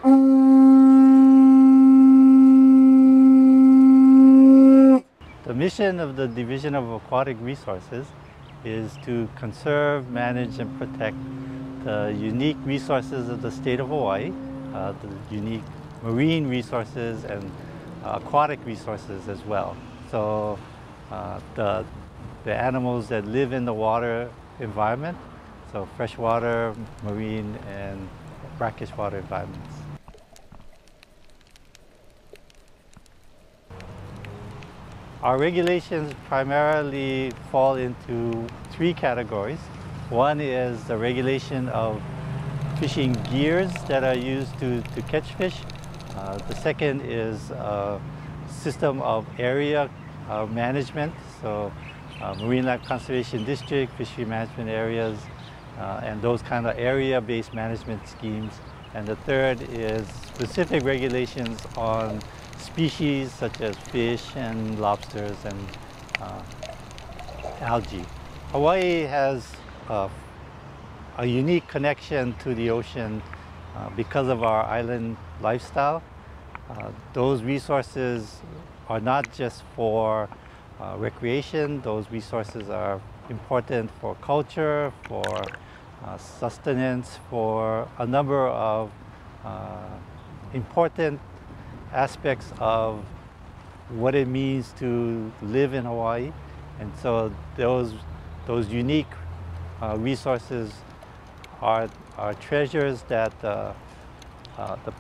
The mission of the Division of Aquatic Resources is to conserve, manage, and protect the unique resources of the state of Hawaii, the unique marine resources and aquatic resources as well. So the animals that live in the water environment, so freshwater, marine, and brackish water environments. Our regulations primarily fall into three categories. One is the regulation of fishing gears that are used to catch fish. The second is a system of area management, so marine life conservation district, fishery management areas, and those kind of area-based management schemes. And the third is specific regulations on species such as fish and lobsters and algae. Hawaii has a unique connection to the ocean because of our island lifestyle. Those resources are not just for recreation. Those resources are important for culture, for sustenance, for a number of important aspects of what it means to live in Hawaii. And so those unique resources are treasures that the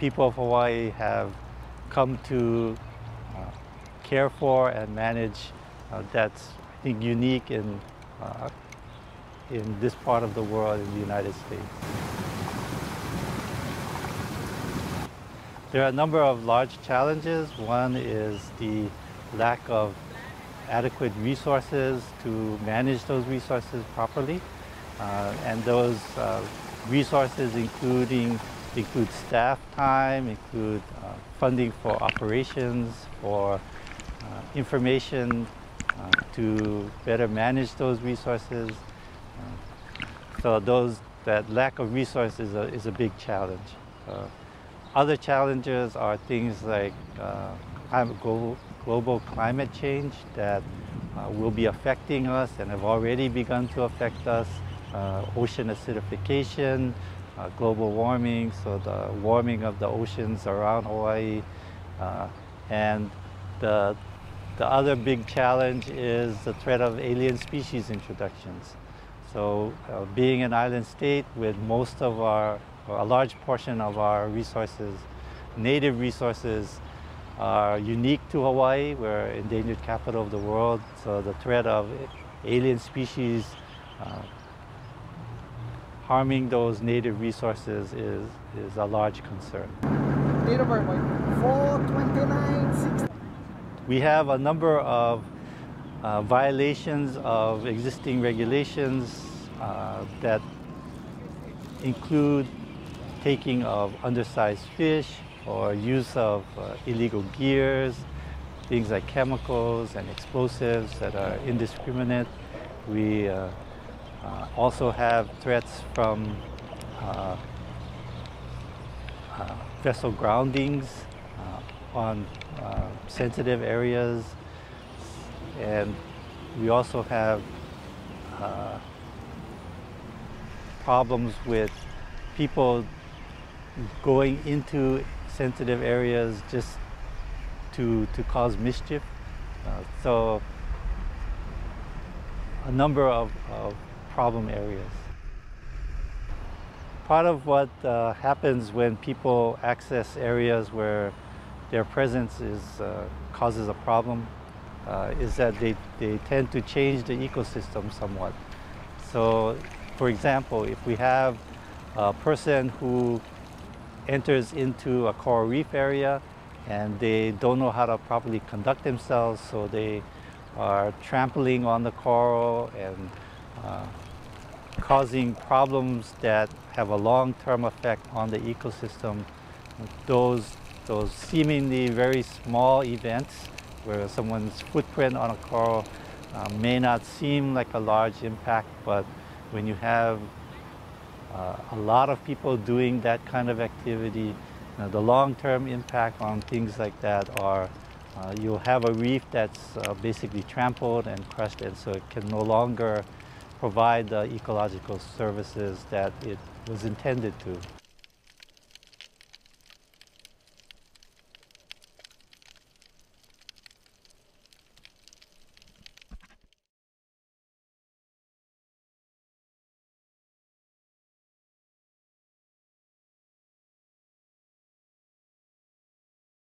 people of Hawaii have come to care for and manage. That's, I think, unique in this part of the world, in the United States. There are a number of large challenges. One is the lack of adequate resources to manage those resources properly. And those resources include staff time, include funding for operations, for information to better manage those resources. So that lack of resources is a big challenge. Other challenges are things like global climate change that will be affecting us and have already begun to affect us. Ocean acidification, global warming, so the warming of the oceans around Hawaii. And the other big challenge is the threat of alien species introductions. So being an island state with most of a large portion of our resources, native resources, are unique to Hawaii. We're endangered capital of the world, so the threat of alien species harming those native resources is a large concern. Date of birth, 4/29/60. We have a number of violations of existing regulations that include taking of undersized fish or use of illegal gears, things like chemicals and explosives that are indiscriminate. We also have threats from vessel groundings on sensitive areas, and we also have problems with people going into sensitive areas just to cause mischief. So a number of problem areas. Part of what happens when people access areas where their presence causes a problem is that they tend to change the ecosystem somewhat. So, for example, if we have a person who enters into a coral reef area and they don't know how to properly conduct themselves, so they are trampling on the coral and causing problems that have a long-term effect on the ecosystem. Those seemingly very small events where someone's footprint on a coral may not seem like a large impact, but when you have a lot of people doing that kind of activity, Now, the long-term impact on things like that are you'll have a reef that's basically trampled and crushed, and so it can no longer provide the ecological services that it was intended to.